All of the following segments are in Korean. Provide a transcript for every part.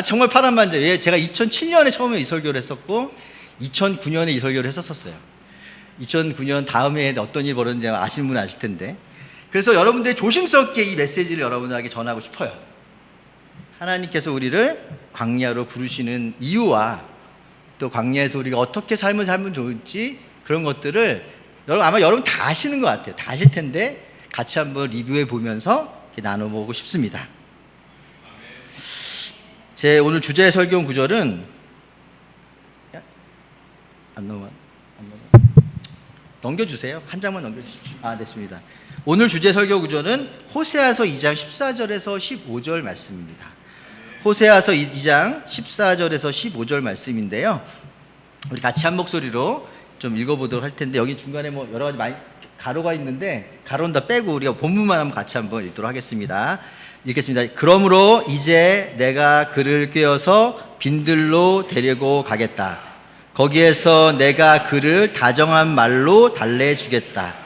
정말 파란만장. 예, 제가 2007년에 처음에 이 설교를 했었고 2009년에 이 설교를 했었어요. 2009년 다음에 어떤 일이 벌어졌는지 아시는 분은 아실 텐데, 그래서 여러분들이 조심스럽게 이 메시지를 여러분들에게 전하고 싶어요. 하나님께서 우리를 광야로 부르시는 이유와 또 광야에서 우리가 어떻게 삶을 살면 좋을지, 그런 것들을 아마 여러분 다 아시는 것 같아요. 다 아실 텐데 같이 한번 리뷰해 보면서 나눠보고 싶습니다. 제 오늘 주제 설교 구절은 넘겨주세요. 한 장만 넘겨주십시오. 됐습니다. 오늘 주제 설교 구절은 호세아서 2장 14절에서 15절 말씀입니다. 호세아서 2장 14절에서 15절 말씀인데요, 우리 같이 한 목소리로 좀 읽어보도록 할 텐데, 여기 중간에 뭐 여러 가지 많이 가로가 있는데 가로는 다 빼고 우리가 본문만 한번 같이 한번 읽도록 하겠습니다. 읽겠습니다. 그러므로 이제 내가 그를 꿰어서 빈들로 데리고 가겠다. 거기에서 내가 그를 다정한 말로 달래주겠다.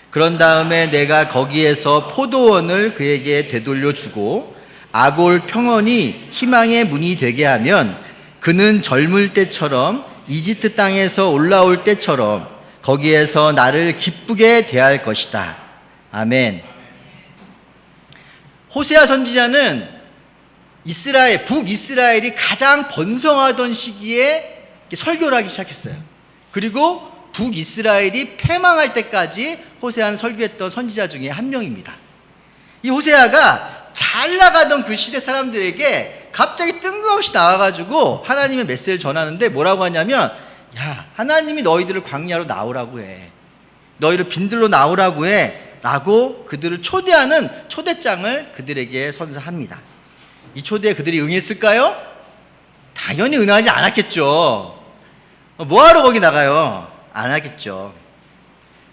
그런 다음에 내가 거기에서 포도원을 그에게 되돌려 주고 아골 평원이 희망의 문이 되게 하면 그는 젊을 때처럼 이집트 땅에서 올라올 때처럼 거기에서 나를 기쁘게 대할 것이다. 아멘. 호세아 선지자는 북이스라엘이 가장 번성하던 시기에 설교를 하기 시작했어요. 그리고 북이스라엘이 패망할 때까지 호세아는 설교했던 선지자 중에 한 명입니다. 이 호세아가 잘 나가던 그 시대 사람들에게 갑자기 뜬금없이 나와가지고 하나님의 메시지를 전하는데 뭐라고 하냐면, 야, 하나님이 너희들을 광야로 나오라고 해, 너희를 빈들로 나오라고 해 라고 그들을 초대하는 초대장을 그들에게 선사합니다. 이 초대에 그들이 응했을까요? 당연히 응하지 않았겠죠. 뭐하러 거기 나가요? 안 하겠죠.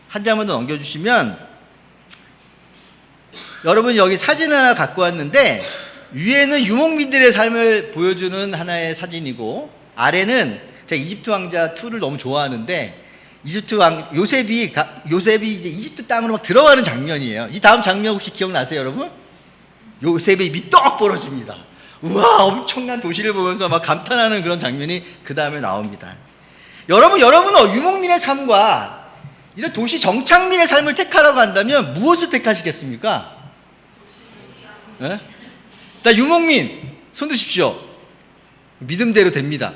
한 장만 더 넘겨주시면, 여러분 여기 사진 하나 갖고 왔는데, 위에는 유목민들의 삶을 보여주는 하나의 사진이고, 아래는 제가 이집트 왕자 2를 너무 좋아하는데, 요셉이 이제 이집트 땅으로 막 들어가는 장면이에요. 이 다음 장면 혹시 기억나세요, 여러분? 요셉의 입이 떡 벌어집니다. 우와, 엄청난 도시를 보면서 막 감탄하는 그런 장면이 그 다음에 나옵니다. 여러분은 유목민의 삶과 이런 도시 정착민의 삶을 택하라고 한다면 무엇을 택하시겠습니까? 네? 나 유목민 손 드십시오. 믿음대로 됩니다.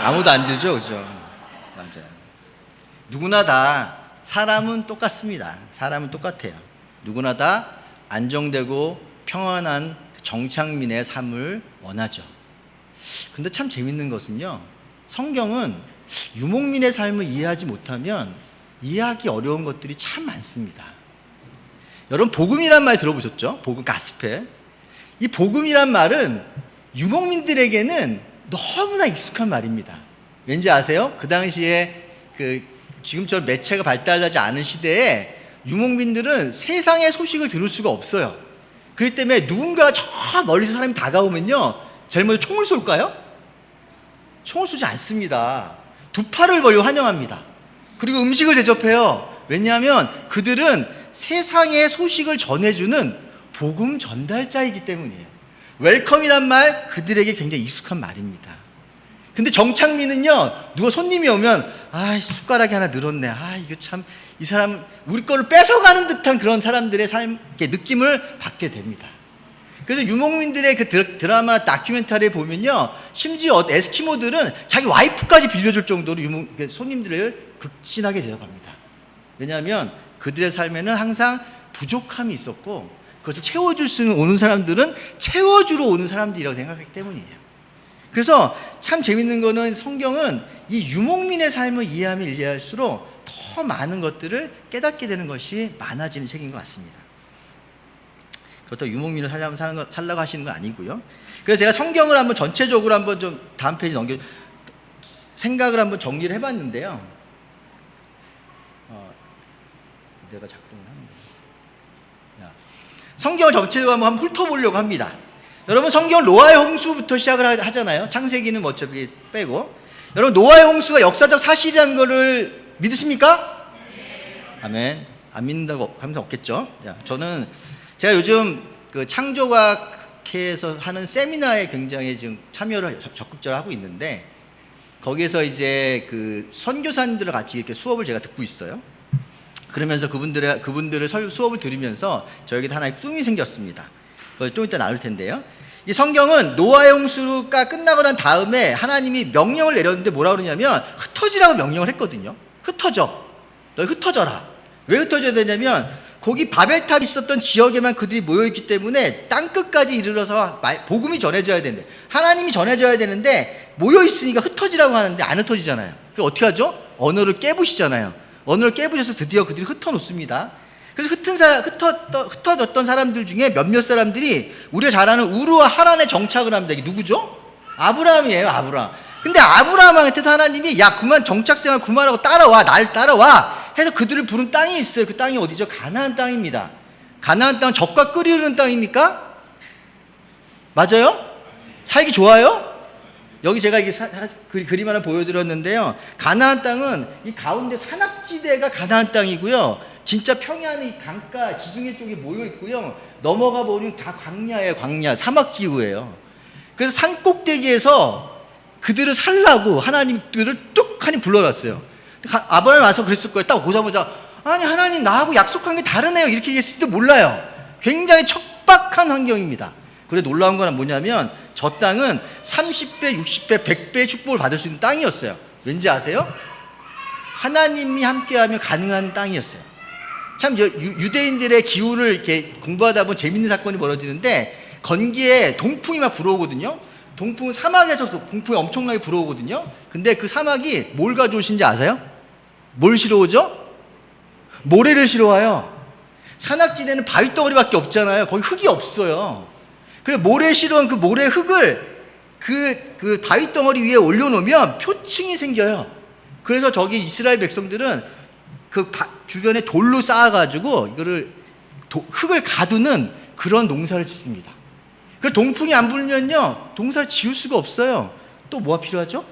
아무도 안 되죠, 그죠? 맞아요. 누구나 다 사람은 똑같습니다. 사람은 똑같아요. 누구나 다 안정되고 평안한 정착민의 삶을 원하죠. 근데 참 재밌는 것은요, 성경은 유목민의 삶을 이해하지 못하면 이해하기 어려운 것들이 참 많습니다. 여러분, 복음이란 말 들어보셨죠? 복음, 가스펠. 이 복음이란 말은 유목민들에게는 너무나 익숙한 말입니다. 왠지 아세요? 그 당시에 지금처럼 매체가 발달하지 않은 시대에 유목민들은 세상의 소식을 들을 수가 없어요. 그렇기 때문에 누군가 저 멀리서 사람이 다가오면요, 제일 먼저 총을 쏠까요? 총을 쏘지 않습니다. 두 팔을 벌려 환영합니다. 그리고 음식을 대접해요. 왜냐하면 그들은 세상의 소식을 전해주는 복음 전달자이기 때문이에요. 웰컴이란 말, 그들에게 굉장히 익숙한 말입니다. 근데 정착민은요, 누가 손님이 오면 숟가락이 하나 늘었네, 이거 참, 이 사람 우리 거를 뺏어가는 듯한 그런 사람들의 삶 느낌을 받게 됩니다. 그래서 유목민들의 그 드라마나 다큐멘터리에 보면요, 심지어 에스키모들은 자기 와이프까지 빌려줄 정도로 손님들을 극진하게 대접합니다. 왜냐하면 그들의 삶에는 항상 부족함이 있었고, 그것을 채워줄 수 있는 오는 사람들은 채워주러 오는 사람들이라고 생각하기 때문이에요. 그래서 참 재밌는 거는, 성경은 이 유목민의 삶을 이해하면 이해할수록 더 많은 것들을 깨닫게 되는 것이 많아지는 책인 것 같습니다. 그렇다고 유목민을 살라고 하시는 건 아니고요. 그래서 제가 성경을 한번 전체적으로 한번 좀 다음 페이지 생각을 한번 정리를 해봤는데요. 내가 작동을 하는 거야. 성경을 전체적으로 한번 훑어보려고 합니다. 여러분, 성경 노아의 홍수부터 시작을 하잖아요. 창세기는 어차피 빼고. 여러분, 노아의 홍수가 역사적 사실이라는 거를 믿으십니까? 네. 아멘. 안 믿는다고 하면 없겠죠. 제가 요즘 그 창조과학 박해에서 하는 세미나에 굉장히 지금 참여를 적극적으로 하고 있는데, 거기에서 이제 그 선교사님들과 같이 이렇게 수업을 제가 듣고 있어요. 그러면서 그분들의 수업을 들으면서 저에게도 하나의 꿈이 생겼습니다. 그걸 좀 이따 나눌 텐데요. 이 성경은 노아의 홍수가 끝나고 난 다음에 하나님이 명령을 내렸는데 뭐라 그러냐면 흩어지라고 명령을 했거든요. 흩어져. 너 흩어져라. 왜 흩어져야 되냐면 거기 바벨탑이 있었던 지역에만 그들이 모여있기 때문에 땅끝까지 이르러서 복음이 전해져야 되는데, 하나님이 전해져야 되는데 모여있으니까 흩어지라고 하는데 안 흩어지잖아요. 그래서 어떻게 하죠? 언어를 깨부시잖아요. 언어를 깨부셔서 드디어 그들이 흩어놓습니다. 그래서 흩어졌던 사람들 중에 몇몇 사람들이 우리가 잘 아는 우르와 하란에 정착을 합니다. 이게 누구죠? 아브라함이에요. 아브라함. 근데 아브라함한테도 하나님이 야 그만 정착생활 그만하고 따라와, 날 따라와 해서 그들을 부른 땅이 있어요. 그 땅이 어디죠? 가나안 땅입니다. 가나안 땅은 젖과 꿀이 흐르는 땅입니까? 맞아요? 살기 좋아요? 여기 제가 이게 그림 하나 보여드렸는데요. 가나안 땅은 이 가운데 산악지대가 가나안 땅이고요. 진짜 평야는 이 강가 지중해 쪽에 모여 있고요. 넘어가 보면 다 광야예요. 광야, 사막지구예요. 그래서 산 꼭대기에서 그들을 살라고 하나님 그들을 뚝하니 불러놨어요. 아브라함이 와서 그랬을 거예요. 딱 보자마자 아니 하나님 나하고 약속한 게 다르네요. 이렇게 얘기했을지도 몰라요. 굉장히 척박한 환경입니다. 그래 놀라운 건 뭐냐면 저 땅은 30배, 60배, 100배의 축복을 받을 수 있는 땅이었어요. 왠지 아세요? 하나님이 함께하면 가능한 땅이었어요. 참 유대인들의 기후를 이렇게 공부하다 보면 재밌는 사건이 벌어지는데, 건기에 동풍이 막 불어오거든요. 동풍은 사막에서 동풍이 엄청나게 불어오거든요. 근데 그 사막이 뭘 가져오신지 아세요? 뭘 실어오죠? 모래를 실어와요. 산악지대는 바위덩어리밖에 없잖아요. 거기 흙이 없어요. 그래 모래 실어온 그 모래 흙을 그 바위덩어리 위에 올려놓으면 표층이 생겨요. 그래서 저기 이스라엘 백성들은 그 주변에 돌로 쌓아가지고 이거를 흙을 가두는 그런 농사를 짓습니다. 그 동풍이 안 불면요 농사를 지을 수가 없어요. 또 뭐가 필요하죠?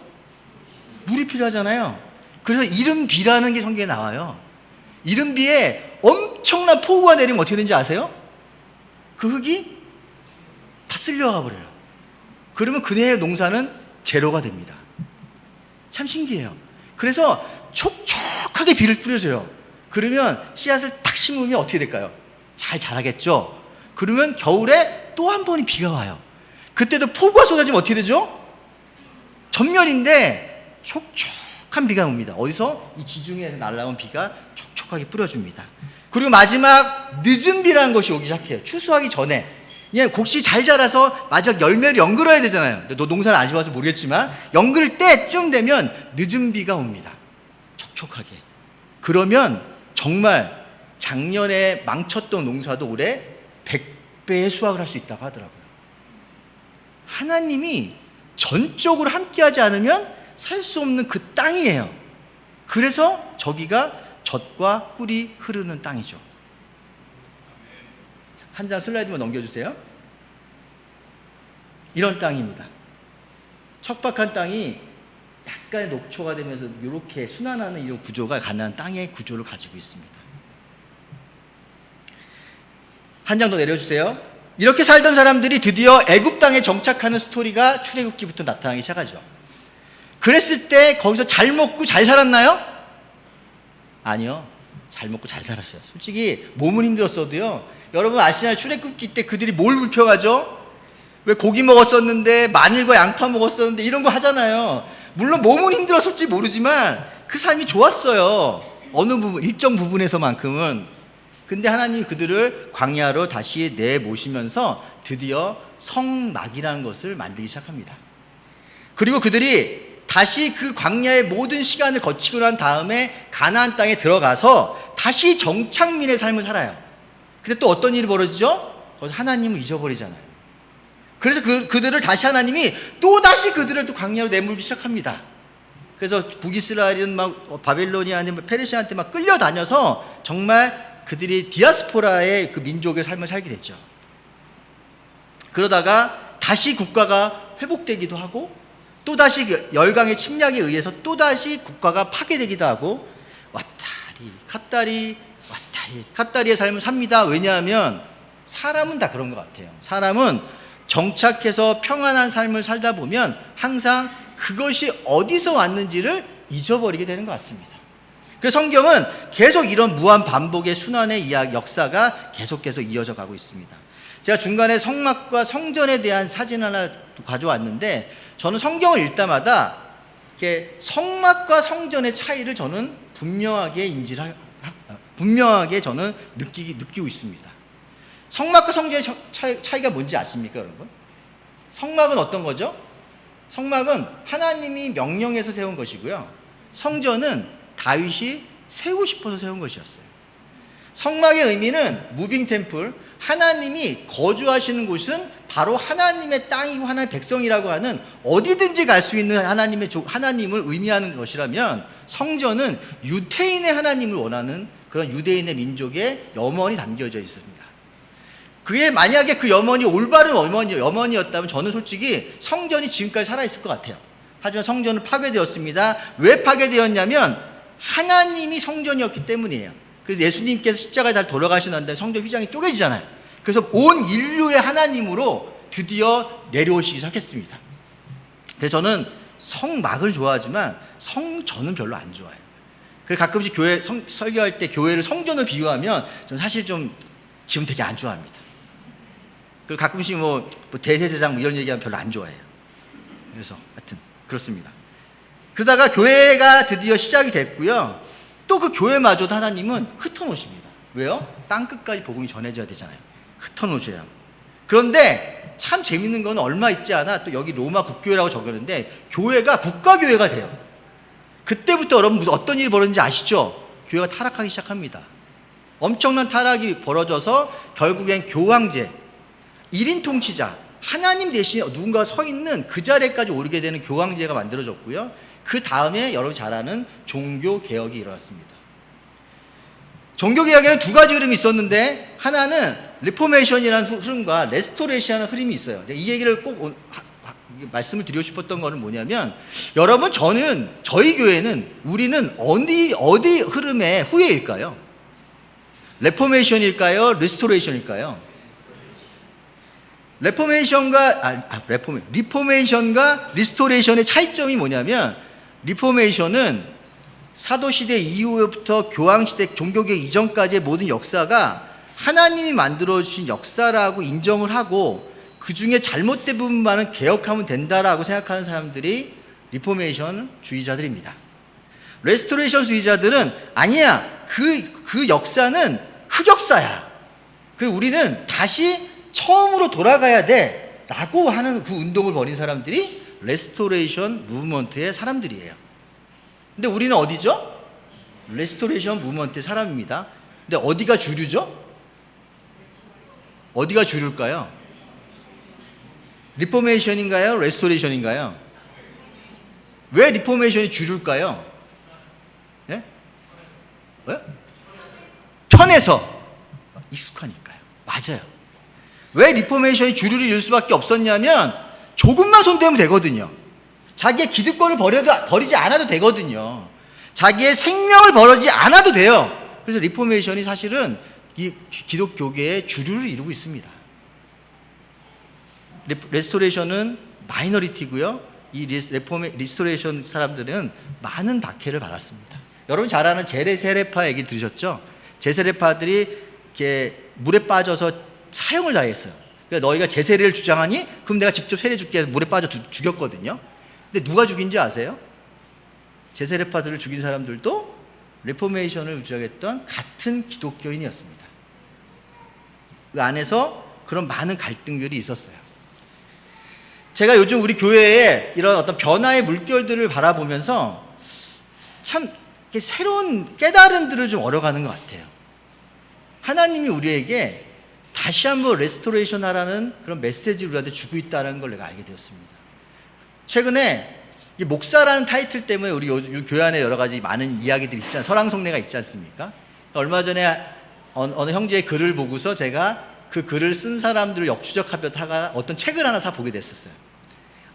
물이 필요하잖아요. 그래서 이른비라는 게 성경에 나와요. 이른비에 엄청난 폭우가 내리면 어떻게 되는지 아세요? 그 흙이 다 쓸려가 버려요. 그러면 그네의 농사는 제로가 됩니다. 참 신기해요. 그래서 촉촉하게 비를 뿌려줘요. 그러면 씨앗을 탁 심으면 어떻게 될까요? 잘 자라겠죠. 그러면 겨울에 또 한 번이 비가 와요. 그때도 폭우가 쏟아지면 어떻게 되죠? 전멸인데 촉촉한 비가 옵니다. 어디서? 이 지중해에서 날아온 비가 촉촉하게 뿌려줍니다. 그리고 마지막 늦은 비라는 것이 오기 시작해요. 추수하기 전에. 예, 곡식이 잘 자라서 마지막 열매를 연글어야 되잖아요. 너 농사를 안 지어봐서 모르겠지만 연글 때쯤 되면 늦은 비가 옵니다. 촉촉하게. 그러면 정말 작년에 망쳤던 농사도 올해 100배의 수확을 할 수 있다고 하더라고요. 하나님이 전적으로 함께하지 않으면 살 수 없는 그 땅이에요. 그래서 저기가 젖과 꿀이 흐르는 땅이죠. 한 장 슬라이드만 넘겨주세요. 이런 땅입니다. 척박한 땅이 약간의 녹초가 되면서 이렇게 순환하는 이런 구조가 가난한 땅의 구조를 가지고 있습니다. 한 장 더 내려주세요. 이렇게 살던 사람들이 드디어 애굽 땅에 정착하는 스토리가 출애굽기부터 나타나기 시작하죠. 그랬을 때 거기서 잘 먹고 잘 살았나요? 아니요. 잘 먹고 잘 살았어요. 솔직히 몸은 힘들었어도요. 여러분 아시나요? 출애굽기 때 그들이 뭘 불평하죠? 왜 고기 먹었었는데 마늘과 양파 먹었었는데 이런 거 하잖아요. 물론 몸은 힘들었을지 모르지만 그 삶이 좋았어요. 어느 부분, 일정 부분에서만큼은. 근데 하나님이 그들을 광야로 다시 내모시면서 드디어 성막이라는 것을 만들기 시작합니다. 그리고 그들이 다시 그 광야의 모든 시간을 거치고 난 다음에 가나안 땅에 들어가서 다시 정착민의 삶을 살아요. 근데 또 어떤 일이 벌어지죠? 거기서 하나님을 잊어버리잖아요. 그래서 그들을 다시 하나님이 또 다시 그들을 또 광야로 내몰기 시작합니다. 그래서 북이스라엘은 막 바벨로니아 아니면 페르시아한테 막 끌려다녀서 정말 그들이 디아스포라의 그 민족의 삶을 살게 됐죠. 그러다가 다시 국가가 회복되기도 하고 또다시 열강의 침략에 의해서 또다시 국가가 파괴되기도 하고 왔다리 갔다리의 삶을 삽니다. 왜냐하면 사람은 다 그런 것 같아요. 사람은 정착해서 평안한 삶을 살다 보면 항상 그것이 어디서 왔는지를 잊어버리게 되는 것 같습니다. 그래서 성경은 계속 이런 무한 반복의 순환의 역사가 계속해서 이어져 가고 있습니다. 제가 중간에 성막과 성전에 대한 사진 하나 가져왔는데, 저는 성경을 읽을 때마다 이렇게 성막과 성전의 차이를 저는 분명하게 저는 느끼고 있습니다. 성막과 성전의 차이가 뭔지 아십니까, 여러분? 성막은 어떤 거죠? 성막은 하나님이 명령해서 세운 것이고요. 성전은 다윗이 세우고 싶어서 세운 것이었어요. 성막의 의미는 무빙 템플, 하나님이 거주하시는 곳은 바로 하나님의 땅이고 하나님의 백성이라고 하는 어디든지 갈 수 있는 하나님을 의미하는 것이라면, 성전은 유대인의 하나님을 원하는 그런 유대인의 민족의 염원이 담겨져 있습니다. 그게 만약에 그 염원이 올바른 염원이었다면 저는 솔직히 성전이 지금까지 살아있을 것 같아요. 하지만 성전은 파괴되었습니다. 왜 파괴되었냐면 하나님이 성전이었기 때문이에요. 그래서 예수님께서 십자가에 달 돌아가신 다음에 성전 휘장이 쪼개지잖아요. 그래서 온 인류의 하나님으로 드디어 내려오시기 시작했습니다. 그래서 저는 성막을 좋아하지만 성전은 별로 안 좋아해요. 그래서 가끔씩 교회 설교할 때 교회를 성전을 비유하면 저는 사실 좀 기분 되게 안 좋아합니다. 그리고 가끔씩 뭐 대제사장 이런 얘기하면 별로 안 좋아해요. 그래서 하여튼 그렇습니다. 그러다가 교회가 드디어 시작이 됐고요. 또 그 교회마저도 하나님은 흩어놓으십니다. 왜요? 땅 끝까지 복음이 전해져야 되잖아요. 흩어놓으셔요. 그런데 참 재밌는 건 얼마 있지 않아 또 여기 로마 국교회라고 적었는데 교회가 국가교회가 돼요. 그때부터 여러분 무슨 어떤 일이 벌어졌는지 아시죠? 교회가 타락하기 시작합니다. 엄청난 타락이 벌어져서 결국엔 교황제, 1인 통치자, 하나님 대신에 누군가 서 있는 그 자리까지 오르게 되는 교황제가 만들어졌고요. 그 다음에 여러분 잘 아는 종교개혁이 일어났습니다. 종교개혁에는 두 가지 흐름이 있었는데, 하나는 리포메이션이라는 흐름과 레스토레이션이라는 흐름이 있어요. 이 얘기를 꼭 말씀을 드리고 싶었던 거는 뭐냐면, 여러분 저희 교회는 우리는 어디 흐름의 후예일까요? 레포메이션일까요? 리스토레이션일까요? 리포메이션과 리스토레이션의 차이점이 뭐냐면, 리포메이션은 사도시대 이후부터 교황시대 종교개혁 이전까지의 모든 역사가 하나님이 만들어주신 역사라고 인정을 하고 그 중에 잘못된 부분만은 개혁하면 된다라고 생각하는 사람들이 리포메이션 주의자들입니다. 레스토레이션 주의자들은 아니야, 그 역사는 흑역사야, 그리고 우리는 다시 처음으로 돌아가야 돼 라고 하는 그 운동을 벌인 사람들이 레스토레이션 무브먼트의 사람들이에요. 근데 우리는 어디죠? 레스토레이션 무브먼트의 사람입니다. 근데 어디가 주류죠? 어디가 주류일까요? 리포메이션인가요? 레스토레이션인가요? 왜 리포메이션이 주류일까요? 예? 왜? 편해서, 익숙하니까요. 맞아요. 왜 리포메이션이 주류를 이룰 수밖에 없었냐면 조금만 손대면 되거든요. 자기의 기득권을 버리지 않아도 되거든요. 자기의 생명을 버리지 않아도 돼요. 그래서 리포메이션이 사실은 이 기독교계의 주류를 이루고 있습니다. 레스토레이션은 마이너리티고요. 이 리스토레이션 사람들은 많은 박해를 받았습니다. 여러분 잘 아는 제세례파 얘기 들으셨죠? 제세례파들이 이렇게 물에 빠져서 사형을 당했어요. 그러니까 너희가 제세례를 주장하니? 그럼 내가 직접 세례 줄게 해서 물에 빠져 죽였거든요. 근데 누가 죽인지 아세요? 제세례파들을 죽인 사람들도 리포메이션을 주장했던 같은 기독교인이었습니다. 그 안에서 그런 많은 갈등들이 있었어요. 제가 요즘 우리 교회에 이런 어떤 변화의 물결들을 바라보면서 참 새로운 깨달음들을 좀 얻어가는 것 같아요. 하나님이 우리에게 다시 한번 레스토레이션 하라는 그런 메시지를 우리한테 주고 있다는 걸 내가 알게 되었습니다. 최근에 목사라는 타이틀 때문에 우리 요즘 교회 안에 여러 가지 많은 이야기들이 있잖아요. 설왕성례가 있지 않습니까? 얼마 전에 어느 형제의 글을 보고서 제가 그 글을 쓴 사람들을 역추적하다가 어떤 책을 하나 사 보게 됐었어요.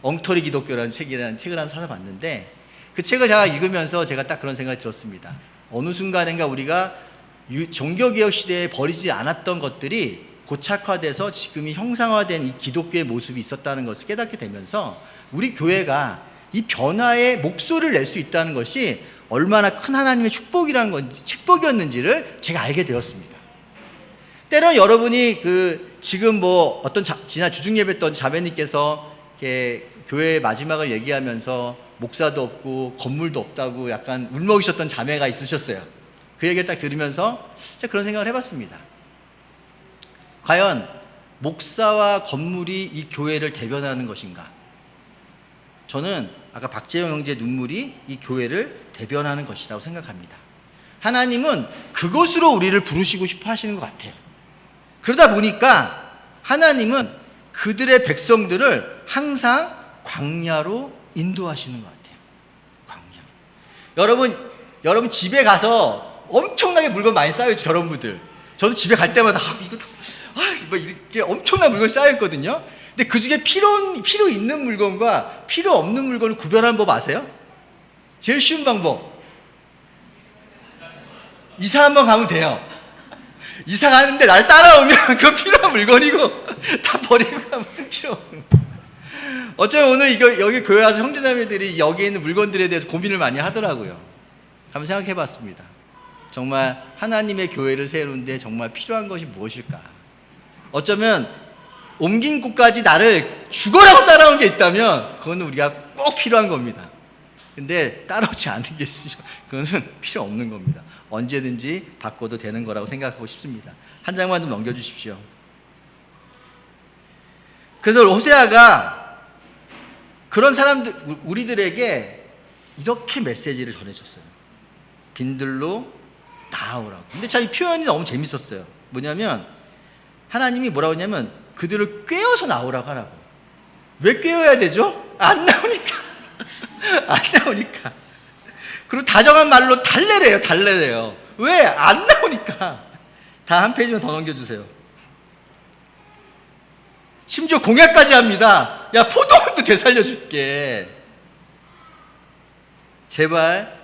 엉터리 기독교라는 책을 하나 사서 봤는데, 그 책을 제가 읽으면서 제가 딱 그런 생각이 들었습니다. 어느 순간인가 우리가 종교개혁 시대에 버리지 않았던 것들이 고착화돼서 지금이 형상화된 이 기독교의 모습이 있었다는 것을 깨닫게 되면서 우리 교회가 이 변화의 목소리를 낼 수 있다는 것이 얼마나 큰 하나님의 축복이었는지를 제가 알게 되었습니다. 때론 여러분이 지금 어떤 지난 주중 예배 때 자매님께서 이렇게 교회의 마지막을 얘기하면서 목사도 없고 건물도 없다고 약간 울먹이셨던 자매가 있으셨어요. 그 얘기를 딱 들으면서 진짜 그런 생각을 해봤습니다. 과연 목사와 건물이 이 교회를 대변하는 것인가? 저는 아까 박재영 형제의 눈물이 이 교회를 대변하는 것이라고 생각합니다. 하나님은 그것으로 우리를 부르시고 싶어 하시는 것 같아요. 그러다 보니까 하나님은 그들의 백성들을 항상 광야로 인도하시는 것 같아요. 광야. 여러분 집에 가서 엄청나게 물건 많이 쌓여있죠, 여러분들. 저도 집에 갈 때마다 이렇게 엄청난 물건이 쌓여있거든요. 근데 그 중에 필요 있는 물건과 필요 없는 물건을 구별하는 법 아세요? 제일 쉬운 방법. 이사 한번 가면 돼요. 이사 가는데 날 따라오면 그거 필요한 물건이고 다 버리고 가면 필요 없는 거. 어쩌면 오늘 여기 교회 와서 형제자매들이 여기에 있는 물건들에 대해서 고민을 많이 하더라고요. 한번 생각해 봤습니다. 정말 하나님의 교회를 세우는데 정말 필요한 것이 무엇일까? 어쩌면 옮긴 곳까지 나를 죽어라고 따라온 게 있다면 그거는 우리가 꼭 필요한 겁니다. 근데 따라오지 않은 게 있으면 그거는 필요 없는 겁니다. 언제든지 바꿔도 되는 거라고 생각하고 싶습니다. 한 장만 좀 넘겨주십시오. 그래서 호세아가 그런 사람들, 우리들에게 이렇게 메시지를 전해줬어요. 빈들로 나아오라고. 근데 참 이 표현이 너무 재밌었어요. 뭐냐면 하나님이 뭐라고 하냐면 그들을 꿰어서 나오라고 하라고. 왜 꿰어야 되죠? 안 나오니까. 안 나오니까. 그리고 다정한 말로 달래래요. 왜? 안 나오니까. 다 한 페이지만 더 넘겨주세요. 심지어 공약까지 합니다. 야, 포도원도 되살려줄게. 제발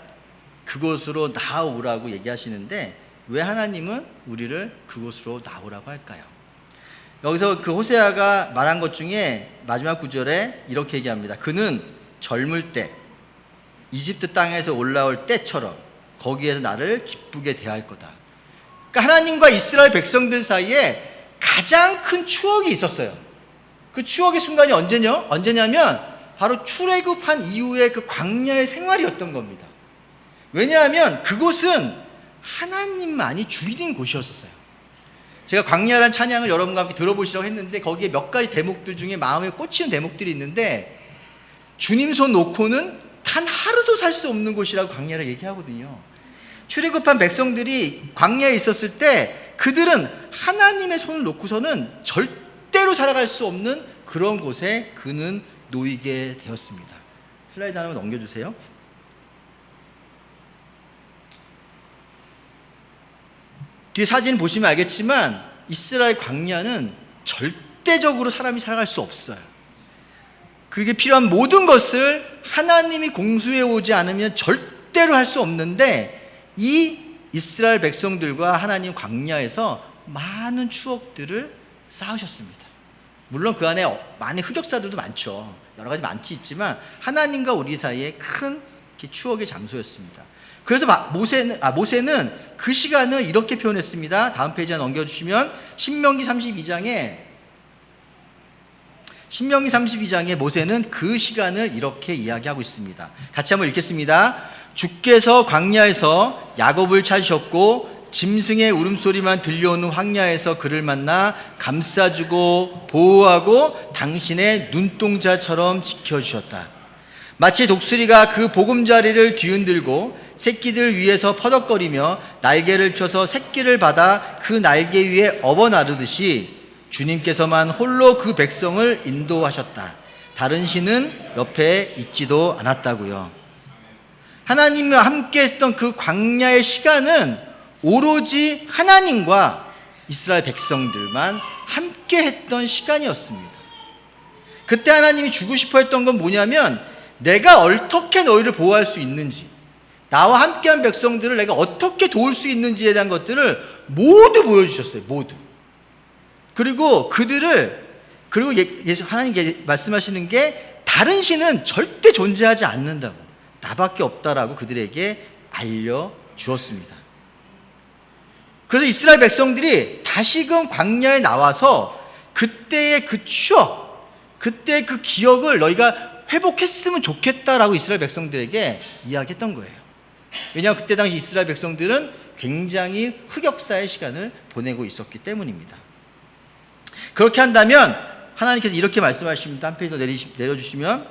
그곳으로 나아오라고 얘기하시는데 왜 하나님은 우리를 그곳으로 나오라고 할까요? 여기서 그 호세아가 말한 것 중에 마지막 구절에 이렇게 얘기합니다. 그는 젊을 때 이집트 땅에서 올라올 때처럼 거기에서 나를 기쁘게 대할 거다. 그러니까 하나님과 이스라엘 백성들 사이에 가장 큰 추억이 있었어요. 그 추억의 순간이 언제냐면 바로 출애굽한 이후의 그 광야의 생활이었던 겁니다. 왜냐하면 그곳은 하나님만이 주인인 곳이었어요. 제가 광야란 찬양을 여러분과 함께 들어보시라고 했는데 거기에 몇 가지 대목들 중에 마음에 꽂히는 대목들이 있는데 주님 손 놓고는 단 하루도 살 수 없는 곳이라고 광야를 얘기하거든요. 출애굽한 백성들이 광야에 있었을 때 그들은 하나님의 손을 놓고서는 절대로 살아갈 수 없는 그런 곳에 그는 놓이게 되었습니다. 슬라이드 하나만 넘겨주세요. 뒤에 사진 보시면 알겠지만 이스라엘 광야는 절대적으로 사람이 살아갈 수 없어요. 그게 필요한 모든 것을 하나님이 공수해 오지 않으면 절대로 할 수 없는데 이 이스라엘 백성들과 하나님 광야에서 많은 추억들을 쌓으셨습니다. 물론 그 안에 많은 흑역사들도 많죠. 여러 가지 많지 있지만 하나님과 우리 사이에 큰 추억의 장소였습니다. 그래서 모세는 그 시간을 이렇게 표현했습니다. 다음 페이지 넘겨주시면 신명기 32장에 모세는 그 시간을 이렇게 이야기하고 있습니다. 같이 한번 읽겠습니다. 주께서 광야에서 야곱을 찾으셨고 짐승의 울음소리만 들려오는 황야에서 그를 만나 감싸주고 보호하고 당신의 눈동자처럼 지켜주셨다. 마치 독수리가 그 보금자리를 뒤흔들고 새끼들 위에서 퍼덕거리며 날개를 펴서 새끼를 받아 그 날개 위에 업어 나르듯이 주님께서만 홀로 그 백성을 인도하셨다. 다른 신은 옆에 있지도 않았다고요. 하나님과 함께 했던 그 광야의 시간은 오로지 하나님과 이스라엘 백성들만 함께 했던 시간이었습니다. 그때 하나님이 주고 싶어 했던 건 뭐냐면 내가 어떻게 너희를 보호할 수 있는지, 나와 함께한 백성들을 내가 어떻게 도울 수 있는지에 대한 것들을 모두 보여주셨어요. 모두. 그리고 하나님께 말씀하시는 게 다른 신은 절대 존재하지 않는다고, 나밖에 없다라고 그들에게 알려주었습니다. 그래서 이스라엘 백성들이 다시금 광야에 나와서 그때의 그 추억, 그때의 그 기억을 너희가 회복했으면 좋겠다라고 이스라엘 백성들에게 이야기했던 거예요. 왜냐하면 그때 당시 이스라엘 백성들은 굉장히 흑역사의 시간을 보내고 있었기 때문입니다. 그렇게 한다면 하나님께서 이렇게 말씀하십니다. 한 페이지 더 내려주시면,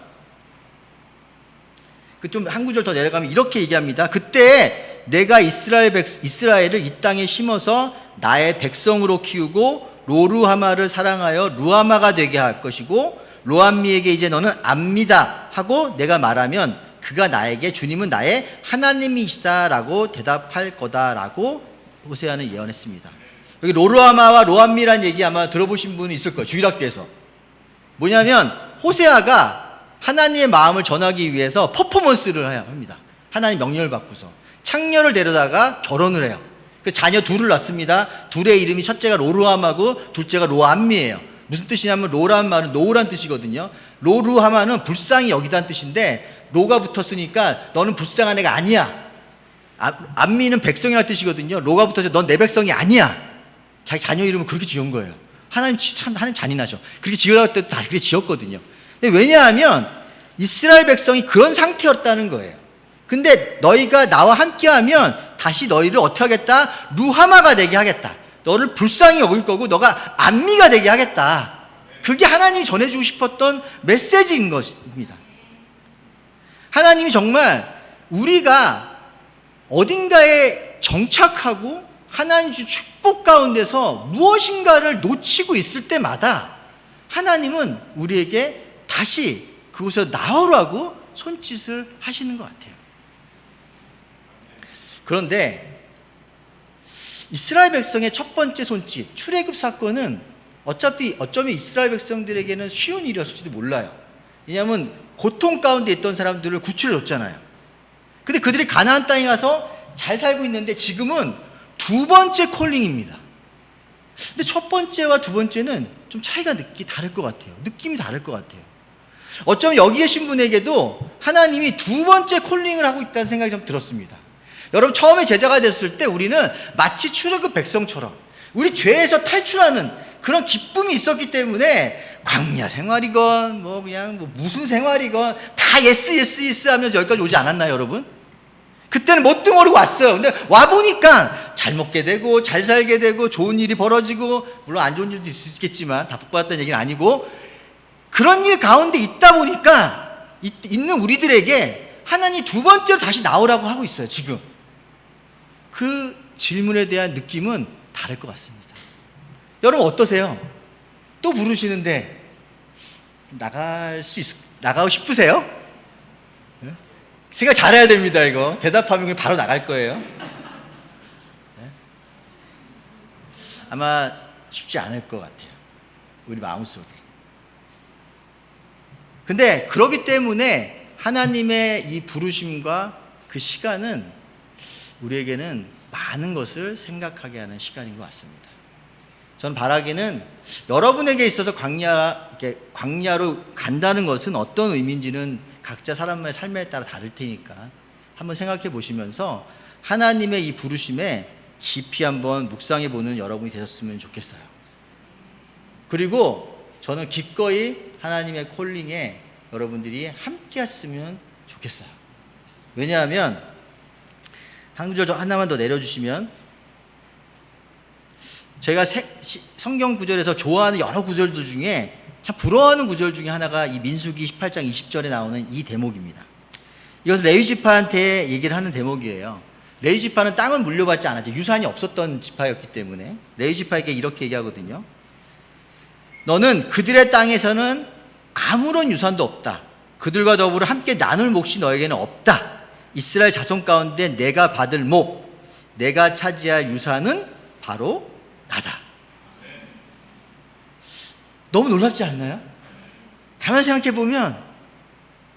좀 한 구절 더 내려가면 이렇게 얘기합니다. 그때 내가 이스라엘을 이 땅에 심어서 나의 백성으로 키우고 로루하마를 사랑하여 루하마가 되게 할 것이고, 로암미에게 이제 너는 압니다 하고 내가 말하면 그가 나에게 주님은 나의 하나님이시다라고 대답할 거다라고 호세아는 예언했습니다. 여기 로루하마와 로암미란 얘기 아마 들어보신 분이 있을 거예요. 주일학교에서. 뭐냐면 호세아가 하나님의 마음을 전하기 위해서 퍼포먼스를 해야 합니다. 하나님 명령을 받고서 창녀를 데려다가 결혼을 해요. 그 자녀 둘을 낳습니다. 둘의 이름이 첫째가 로루하마고 둘째가 로암미예요. 무슨 뜻이냐면 로란 말은 노우란 뜻이거든요. 로루하마는 불쌍히 여기다는 뜻인데 로가 붙었으니까 너는 불쌍한 애가 아니야. 암미는 백성이라는 뜻이거든요. 로가 붙어서 넌 내 백성이 아니야. 자기 자녀 이름을 그렇게 지은 거예요. 하나님 잔인하죠. 그렇게 지으라고 할 때도 다 그렇게 지었거든요. 근데 왜냐하면 이스라엘 백성이 그런 상태였다는 거예요. 근데 너희가 나와 함께하면 다시 너희를 어떻게 하겠다? 루하마가 되게 하겠다. 너를 불쌍히 여길 거고 너가 암미가 되게 하겠다. 그게 하나님이 전해주고 싶었던 메시지인 것입니다. 하나님이 정말 우리가 어딘가에 정착하고 하나님 주 축복 가운데서 무엇인가를 놓치고 있을 때마다 하나님은 우리에게 다시 그곳에 나오라고 손짓을 하시는 것 같아요. 그런데 이스라엘 백성의 첫 번째 손짓, 출애굽 사건은 어쩌면 이스라엘 백성들에게는 쉬운 일이었을지도 몰라요. 왜냐하면 고통 가운데 있던 사람들을 구출해 줬잖아요. 근데 그들이 가나안 땅에 가서 잘 살고 있는데 지금은 두 번째 콜링입니다. 근데 첫 번째와 두 번째는 좀 차이가 다를 것 같아요. 느낌이 다를 것 같아요. 어쩌면 여기 계신 분에게도 하나님이 두 번째 콜링을 하고 있다는 생각이 좀 들었습니다. 여러분, 처음에 제자가 됐을 때 우리는 마치 출애굽 백성처럼 우리 죄에서 탈출하는 그런 기쁨이 있었기 때문에 광야 생활이건 무슨 생활이건 다 예스 하면서 여기까지 오지 않았나요, 여러분? 그때는 뭣도 모르고 왔어요. 근데 와보니까 잘 먹게 되고 잘 살게 되고 좋은 일이 벌어지고, 물론 안 좋은 일도 있겠지만 다 복받았다는 얘기는 아니고, 그런 일 가운데 있다 보니까 있는 우리들에게 하나님 두 번째로 다시 나오라고 하고 있어요. 지금 그 질문에 대한 느낌은 다를 것 같습니다. 여러분 어떠세요? 또 부르시는데 나가고 싶으세요? 생각 잘해야 됩니다. 이거 대답하면 바로 나갈 거예요. 아마 쉽지 않을 것 같아요, 우리 마음속에. 근데 그러기 때문에 하나님의 이 부르심과 그 시간은 우리에게는 많은 것을 생각하게 하는 시간인 것 같습니다. 저는 바라기는 여러분에게 있어서 광야로 간다는 것은 어떤 의미인지는 각자 사람의 삶에 따라 다를 테니까 한번 생각해 보시면서 하나님의 이 부르심에 깊이 한번 묵상해 보는 여러분이 되셨으면 좋겠어요. 그리고 저는 기꺼이 하나님의 콜링에 여러분들이 함께 했으면 좋겠어요. 왜냐하면 한 구절 하나만 더 내려주시면, 제가 성경 구절에서 좋아하는 여러 구절들 중에 참 부러워하는 구절 중에 하나가 이 민수기 18장 20절에 나오는 이 대목입니다. 이것은 레위지파한테 얘기를 하는 대목이에요. 레위지파는 땅을 물려받지 않았죠. 유산이 없었던 지파였기 때문에 레위지파에게 이렇게 얘기하거든요. 너는 그들의 땅에서는 아무런 유산도 없다. 그들과 더불어 함께 나눌 몫이 너에게는 없다. 이스라엘 자손 가운데 내가 받을 목, 내가 차지할 유산은 바로 나다. 너무 놀랍지 않나요? 가만히 생각해 보면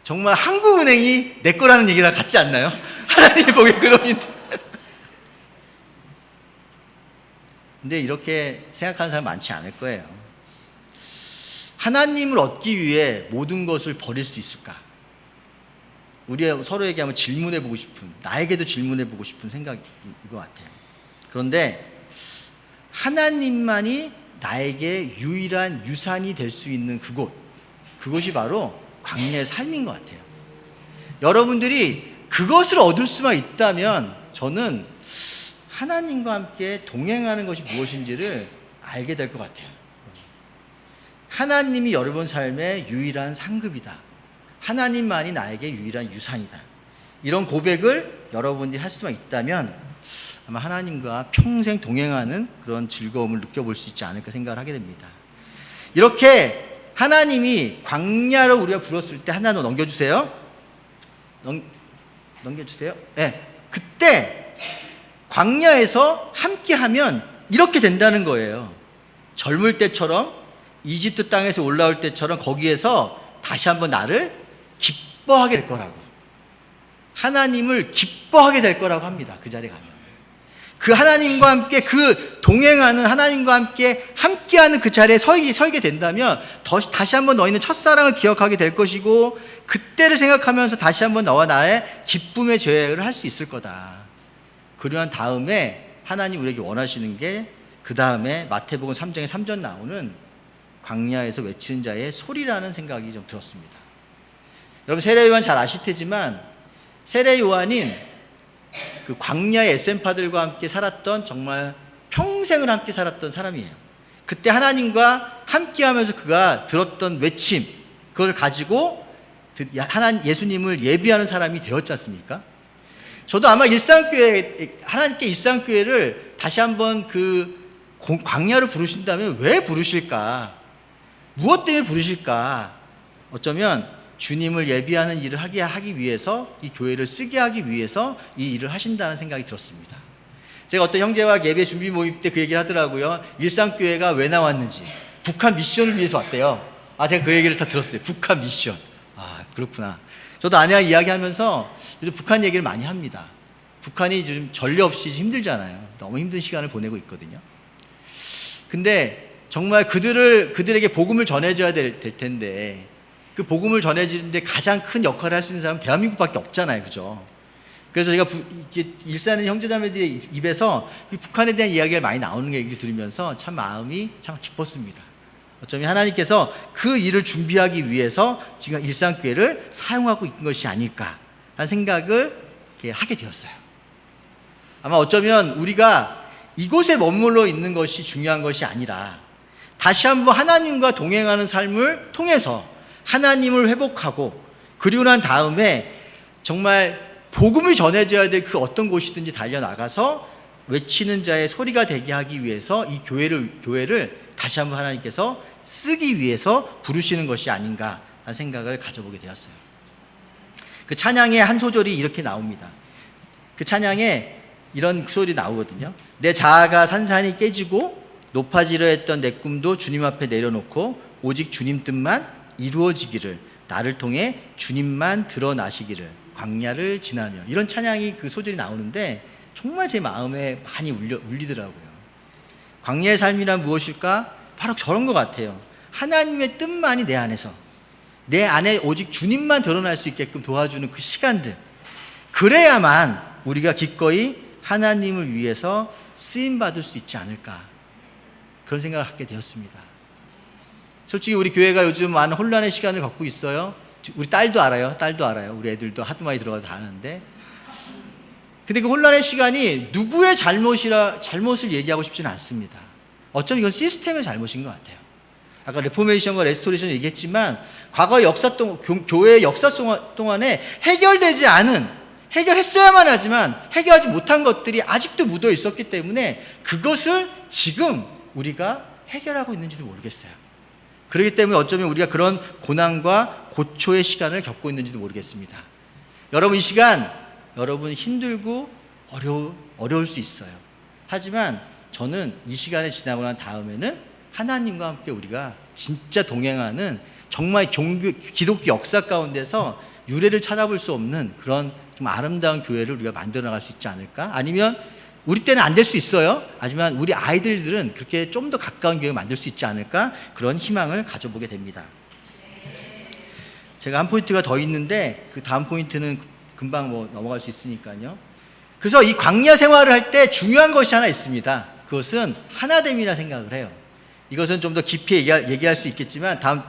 정말 한국은행이 내 거라는 얘기랑 같지 않나요? 하나님이 보기에 그런 근데 이렇게 생각하는 사람 많지 않을 거예요. 하나님을 얻기 위해 모든 것을 버릴 수 있을까? 우리 서로에게 한번 질문해보고 싶은, 나에게도 질문해보고 싶은 생각인 것 같아요. 그런데 하나님만이 나에게 유일한 유산이 될 수 있는 그곳이 바로 광야의 삶인 것 같아요. 여러분들이 그것을 얻을 수만 있다면 저는 하나님과 함께 동행하는 것이 무엇인지를 알게 될 것 같아요. 하나님이 여러분 삶의 유일한 상급이다. 하나님만이 나에게 유일한 유산이다. 이런 고백을 여러분들이 할 수만 있다면 아마 하나님과 평생 동행하는 그런 즐거움을 느껴볼 수 있지 않을까 생각을 하게 됩니다. 이렇게 하나님이 광야로 우리가 불었을 때 하나 더 넘겨주세요. 넘겨주세요. 네. 그때 광야에서 함께하면 이렇게 된다는 거예요. 젊을 때처럼 이집트 땅에서 올라올 때처럼 거기에서 다시 한번 나를 기뻐하게 될 거라고, 하나님을 기뻐하게 될 거라고 합니다. 그 자리에 가면 그 하나님과 함께 그 동행하는 하나님과 함께하는 그 자리에 서게 된다면 다시 한번 너희는 첫사랑을 기억하게 될 것이고 그때를 생각하면서 다시 한번 너와 나의 기쁨의 제회를 할 수 있을 거다. 그러한 다음에 하나님 우리에게 원하시는 게 그 다음에 마태복음 3장에 3절 나오는 광야에서 외치는 자의 소리라는 생각이 좀 들었습니다. 여러분 세례 요한 잘 아실 테지만 세례 요한인 그 광야의 에센파들과 함께 살았던, 정말 평생을 함께 살았던 사람이에요. 그때 하나님과 함께하면서 그가 들었던 외침, 그걸 가지고 예수님을 예비하는 사람이 되었지 않습니까? 저도 아마 하나님께 일상교회를 다시 한번 그 광야를 부르신다면 왜 부르실까? 무엇 때문에 부르실까? 어쩌면 주님을 예비하는 일을 하기 위해서, 이 교회를 쓰게 하기 위해서 이 일을 하신다는 생각이 들었습니다. 제가 어떤 형제와 예배 준비 모임 때 그 얘기를 하더라고요. 일상교회가 왜 나왔는지. 북한 미션을 위해서 왔대요. 제가 그 얘기를 다 들었어요. 북한 미션. 그렇구나. 저도 아내와 이야기하면서 요즘 북한 얘기를 많이 합니다. 북한이 지금 전례 없이 힘들잖아요. 너무 힘든 시간을 보내고 있거든요. 근데 정말 그들에게 복음을 전해줘야 될 텐데, 그 복음을 전해주는데 가장 큰 역할을 할 수 있는 사람은 대한민국밖에 없잖아요. 그죠? 그래서 제가 일사는 형제자매들의 입에서 이 북한에 대한 이야기가 많이 나오는 얘기를 들으면서 참 마음이 참 기뻤습니다. 어쩌면 하나님께서 그 일을 준비하기 위해서 지금 일상교회를 사용하고 있는 것이 아닐까 라는 생각을 하게 되었어요. 아마 어쩌면 우리가 이곳에 머물러 있는 것이 중요한 것이 아니라 다시 한번 하나님과 동행하는 삶을 통해서 하나님을 회복하고, 그리고 난 다음에 정말 복음을 전해줘야 될 그 어떤 곳이든지 달려나가서 외치는 자의 소리가 되게 하기 위해서 이 교회를 다시 한번 하나님께서 쓰기 위해서 부르시는 것이 아닌가 라는 생각을 가져보게 되었어요. 그 찬양의 한 소절이 이렇게 나옵니다. 그 찬양에 이런 소리 나오거든요. 내 자아가 산산이 깨지고 높아지려 했던 내 꿈도 주님 앞에 내려놓고 오직 주님 뜻만 이루어지기를, 나를 통해 주님만 드러나시기를, 광야를 지나며, 이런 찬양이 그 소절이 나오는데 정말 제 마음에 많이 울리더라고요. 광야의 삶이란 무엇일까? 바로 저런 것 같아요. 하나님의 뜻만이 내 안에서, 내 안에 오직 주님만 드러날 수 있게끔 도와주는 그 시간들, 그래야만 우리가 기꺼이 하나님을 위해서 쓰임받을 수 있지 않을까, 그런 생각을 갖게 되었습니다. 솔직히 우리 교회가 요즘 많은 혼란의 시간을 겪고 있어요. 우리 딸도 알아요. 우리 애들도 하도 많이 들어가서 다 아는데, 근데 그 혼란의 시간이 누구의 잘못을 얘기하고 싶지는 않습니다. 어쩌면 이건 시스템의 잘못인 것 같아요. 아까 레포메이션과 레스토레이션 얘기했지만 과거 교회의 역사 동안에 해결되지 않은, 해결했어야만 하지만 해결하지 못한 것들이 아직도 묻어 있었기 때문에 그것을 지금 우리가 해결하고 있는지도 모르겠어요. 그렇기 때문에 어쩌면 우리가 그런 고난과 고초의 시간을 겪고 있는지도 모르겠습니다. 여러분, 이 시간 여러분 힘들고 어려울 수 있어요. 하지만 저는 이 시간이 지나고 난 다음에는 하나님과 함께 우리가 진짜 동행하는, 정말 기독교 역사 가운데서 유례를 찾아볼 수 없는 그런 좀 아름다운 교회를 우리가 만들어 나갈 수 있지 않을까? 아니면 우리 때는 안 될 수 있어요. 하지만 우리 아이들은 그렇게 좀 더 가까운 교회를 만들 수 있지 않을까, 그런 희망을 가져보게 됩니다. 제가 한 포인트가 더 있는데 그 다음 포인트는 금방 넘어갈 수 있으니까요. 그래서 이 광야 생활을 할 때 중요한 것이 하나 있습니다. 그것은 하나됨이라 생각을 해요. 이것은 좀 더 깊이 얘기할 수 있겠지만 다음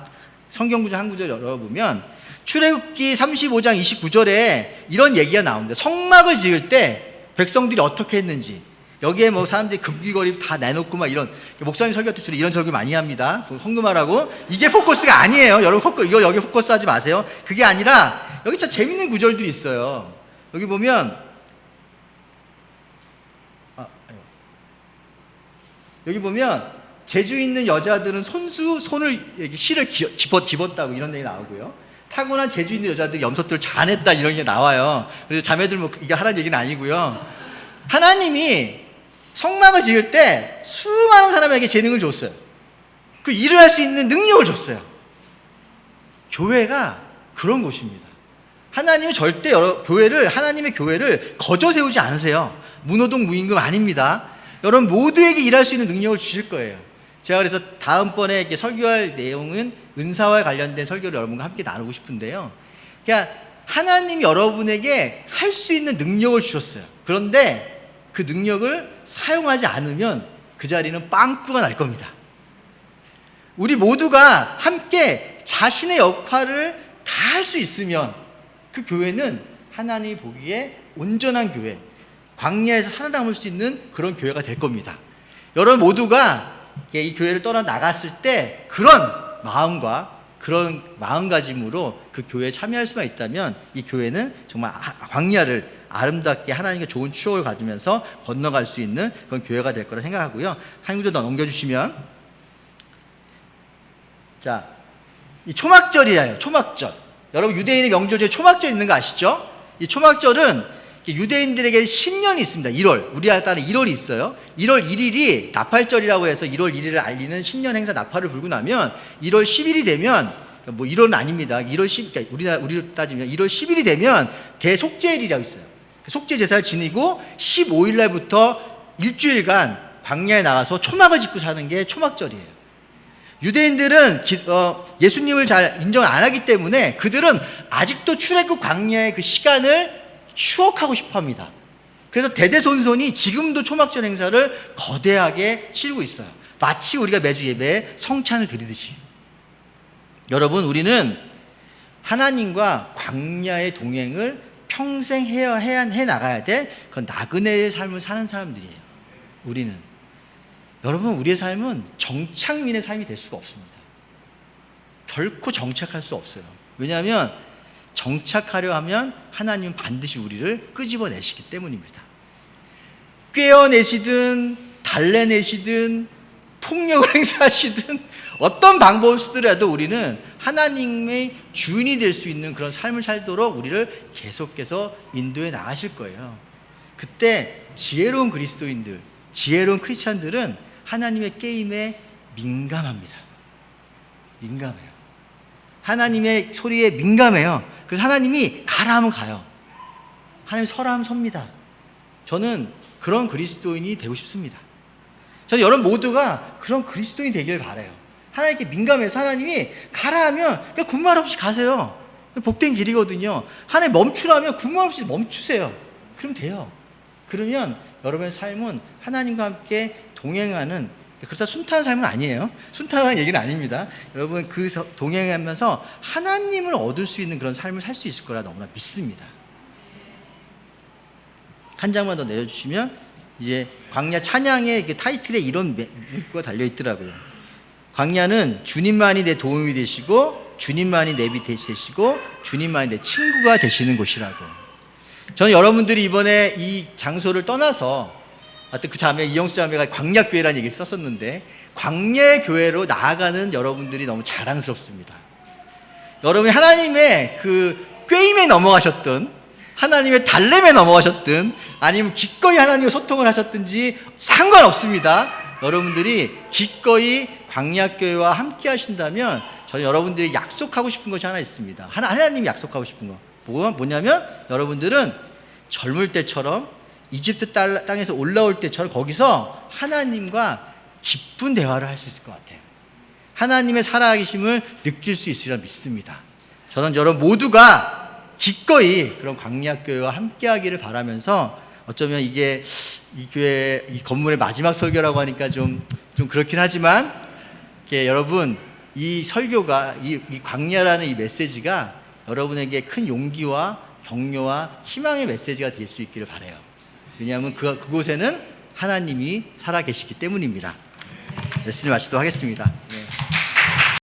성경 구절 한 구절 열어보면 출애굽기 35장 29절에 이런 얘기가 나옵니다. 성막을 지을 때 백성들이 어떻게 했는지, 여기에 사람들이 금귀거리 다 내놓고 이런, 목사님 설교 때 주로 이런 설교 많이 합니다. 헌금하라고. 이게 포커스가 아니에요. 여러분 이거 여기 포커스 하지 마세요. 그게 아니라 여기 참 재밌는 구절들이 있어요. 여기 보면 재주 있는 여자들은 손을 실을 집었다고 이런 얘기 나오고요. 타고난 재주 있는 여자들이 염소들을 자아냈다 이런 게 나와요. 그래서 자매들 이게 하라는 얘기는 아니고요. 하나님이 성막을 지을 때 수많은 사람에게 재능을 줬어요. 그 일을 할 수 있는 능력을 줬어요. 교회가 그런 곳입니다. 하나님이 절대 하나님의 교회를 거저 세우지 않으세요. 무노동 무임금 아닙니다. 여러분 모두에게 일할 수 있는 능력을 주실 거예요. 제가 그래서 다음번에 설교할 내용은 은사와 관련된 설교를 여러분과 함께 나누고 싶은데요. 그러니까 하나님이 여러분에게 할 수 있는 능력을 주셨어요. 그런데 그 능력을 사용하지 않으면 그 자리는 빵꾸가 날 겁니다. 우리 모두가 함께 자신의 역할을 다 할 수 있으면 그 교회는 하나님이 보기에 온전한 교회, 광야에서 살아남을 수 있는 그런 교회가 될 겁니다. 여러분 모두가 이 교회를 떠나 나갔을 때 그런 마음과 그런 마음가짐으로 그 교회에 참여할 수만 있다면 이 교회는 정말 광야를 아름답게 하나님께 좋은 추억을 가지면서 건너갈 수 있는 그런 교회가 될 거라 생각하고요. 한 구절 더 넘겨주시면, 자, 이 초막절이에요. 초막절. 여러분 유대인의 명절 중에 초막절 있는 거 아시죠? 이 초막절은 유대인들에게 신년이 있습니다. 1월. 우리나라 따는 1월이 있어요. 1월 1일이 나팔절이라고 해서 1월 1일을 알리는 신년 행사 나팔을 불고 나면 1월 10일이 되면, 1월은 아닙니다. 1월 10일, 그러니까 우리로 따지면 1월 10일이 되면 대속죄일이라고 있어요. 속죄 제사를 지니고 15일 날부터 일주일간 광야에 나가서 초막을 짓고 사는 게 초막절이에요. 유대인들은 예수님을 잘 인정 안 하기 때문에 그들은 아직도 출애굽 광야의 그 시간을 추억하고 싶어 합니다. 그래서 대대손손이 지금도 초막절 행사를 거대하게 치르고 있어요. 마치 우리가 매주 예배에 성찬을 드리듯이. 여러분 우리는 하나님과 광야의 동행을 평생 해 나가야 될 그 나그네의 삶을 사는 사람들이에요. 우리는. 여러분 우리의 삶은 정착민의 삶이 될 수가 없습니다. 결코 정착할 수 없어요. 왜냐하면 정착하려 하면 하나님은 반드시 우리를 끄집어내시기 때문입니다. 꿰어내시든 달래내시든 폭력을 행사하시든 어떤 방법을 쓰더라도 우리는 하나님의 주인이 될 수 있는 그런 삶을 살도록 우리를 계속해서 인도해 나가실 거예요. 그때 지혜로운 그리스도인들, 지혜로운 크리스찬들은 하나님의 게임에 민감합니다. 민감해요. 하나님의 소리에 민감해요. 그래서 하나님이 가라 하면 가요. 하나님 서라 하면 섭니다. 저는 그런 그리스도인이 되고 싶습니다. 저는 여러분 모두가 그런 그리스도인이 되길 바라요. 하나님께 민감해서 하나님이 가라 하면 그냥 군말 없이 가세요. 복된 길이거든요. 하나님 멈추라면 군말 없이 멈추세요. 그럼 돼요. 그러면 여러분의 삶은 하나님과 함께 동행하는, 그렇다 순탄한 삶은 아니에요. 순탄한 얘기는 아닙니다. 여러분 그 동행하면서 하나님을 얻을 수 있는 그런 삶을 살 수 있을 거라 너무나 믿습니다. 한 장만 더 내려주시면 이제 광야 찬양의 그 타이틀에 이런 문구가 달려 있더라고요. 광야는 주님만이 내 도움이 되시고 주님만이 내 빛이 되시고 주님만이 내 친구가 되시는 곳이라고. 저는 여러분들이 이번에 이 장소를 떠나서, 하여튼 그 자매 이영수 자매가 광야교회라는 얘기를 썼었는데 광야의 교회로 나아가는 여러분들이 너무 자랑스럽습니다. 여러분이 하나님의 그 꾀임에 넘어가셨든 하나님의 달램에 넘어가셨든 아니면 기꺼이 하나님과 소통을 하셨든지 상관없습니다. 여러분들이 기꺼이 광야교회와 함께 하신다면 저는 여러분들이 약속하고 싶은 것이 하나 있습니다. 하나님이 약속하고 싶은 거 뭐냐면 여러분들은 젊을 때처럼 이집트 땅에서 올라올 때처럼 거기서 하나님과 깊은 대화를 할 수 있을 것 같아요. 하나님의 살아계심을 느낄 수 있으리라 믿습니다. 저는 여러분 모두가 기꺼이 그런 광야교회와 함께하기를 바라면서, 어쩌면 이게 이 교회 이 건물의 마지막 설교라고 하니까 좀 그렇긴 하지만, 여러분 이 설교가 이 광야라는 이 메시지가 여러분에게 큰 용기와 격려와 희망의 메시지가 될 수 있기를 바라요. 왜냐하면 그곳에는 하나님이 살아계시기 때문입니다. 말씀을 마치도록 하겠습니다.